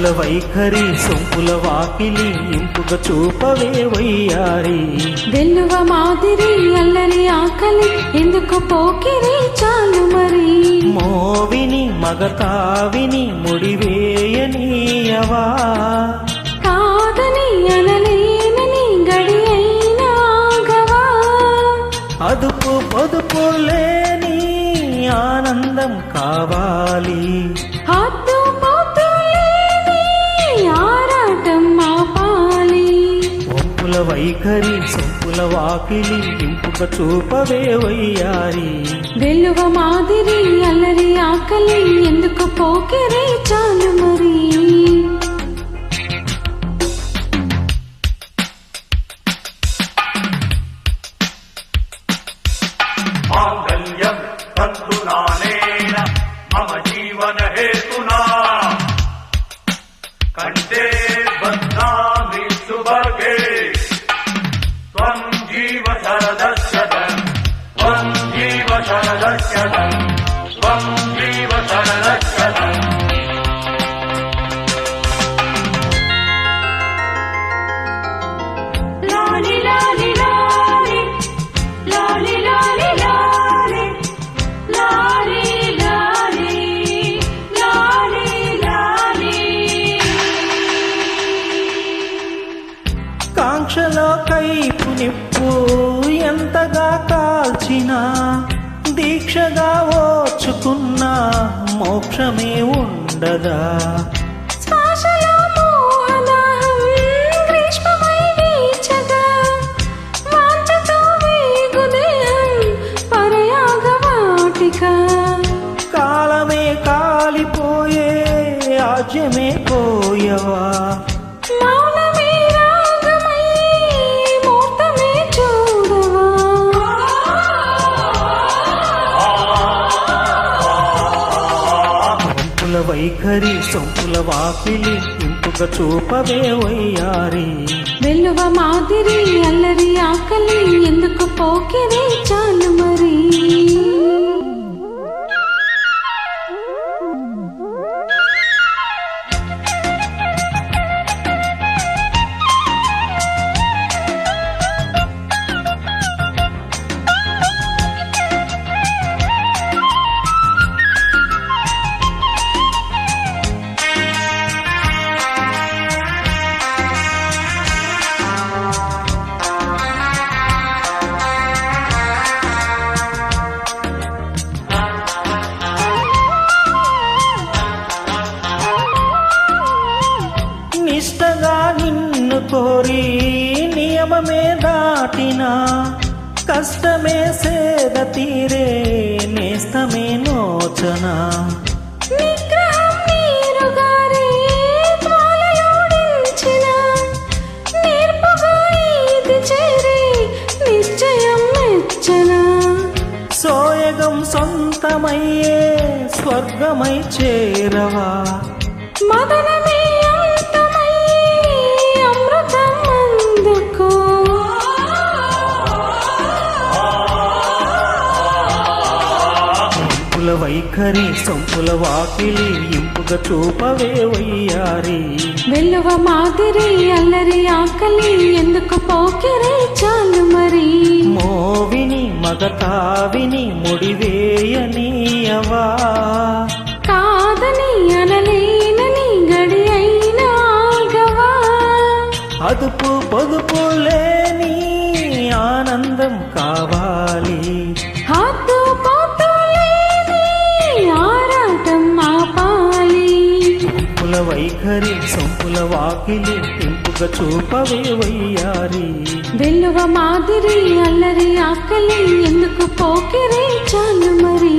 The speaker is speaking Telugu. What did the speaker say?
ఒంపుల వైఖరి సొంపుల వాకిలి ఇంపుగా చూపవే వయ్యారి వెల్లువ మాదిరి అల్లరి ఆకలి ఎందుకు పోకిరి చాలు మరి మోవిని మగతావిని ముడివేయనీయవా కాదని అనలేనని గడి అయినాగవా అదుపు పొదుపు లేని ఆనందం కావాలి హద్దు పొద్దు లేని ఆరాటం ఆపాలి ఒంపుల వైఖరి సొంపుల వాకిలి ఇంపుగా చూపవే వయ్యారి వెల్లువ మాదిరి అల్లరి ఆకలి ఎందుకు పోకిరి చాలు మరి మాంగళ్యం తంతునానేన మమ జీవన హేతునా కంఠే బధ్నామి సుభగే త్వం జీవ శరదస్యతం త్వం జీవ శరదస్యతం త్వం జీవ శరదస్యతం లాలి లాలి లాలి లాలి లాలి లాలి లాలి లాలి లాలి కాంక్షలో కైపు నిప్పు ఎంతగా కాల్చినా దీక్షగా ఓచుకున్నా మోక్షమే ఉండదా శ్వాసలో మోహదాహం గ్రీష్మమై వీచగా వాంఛతో వేగు దేహం పరయాగవాటిక కాలమే కాలిపోయే ఆజ్యమే పోయవా మౌనమే రాగమై మూర్తమే చూడవా ఒంపుల వైఖరి సొంపుల వాకిలి ఇంపుగా చూపవే వయ్యారి వెల్లువ మాదిరి అల్లరి ఆకలి ఎందుకు పోకిరి చాలు మరి నిష్టగా నిన్ను కోరి నియమమే దాటినా కష్టమే సేద తీరే నేస్తమే నోచనా నిగ్రహం నీరుగారే జ్వాలలోడించిన నేర్పుగా ఇది చేరి నిశ్చయం మెచ్చనా సోయగం సొంతమయ్యే స్వర్గమై చేరవా మదనమే అంతమయ్యే అమృతం అందుకో ఒంపుల వైఖరి సొంపుల వాకిలి ఇంపుగా చూపవే వయ్యారి వెల్లువ మాదిరి అల్లరి ఆకలి ఎందుకు పోకిరి చాలు మరి మోవిని మగతావిని ముడివేయనీయవా కాదని అనలేనని గడి అయినాగవా అదుపు పొదుపు లేని ఆనందం కావాలి హద్దు పొద్దు లేని ఆరాటం ఆపాలి ఒంపుల వైఖరి సొంపుల వాకిలి ఇంపుగా చూపవే వయ్యారి వెల్లువ మాదిరి అల్లరి ఆకలి ఎందుకు పోకిరి చాలు మరి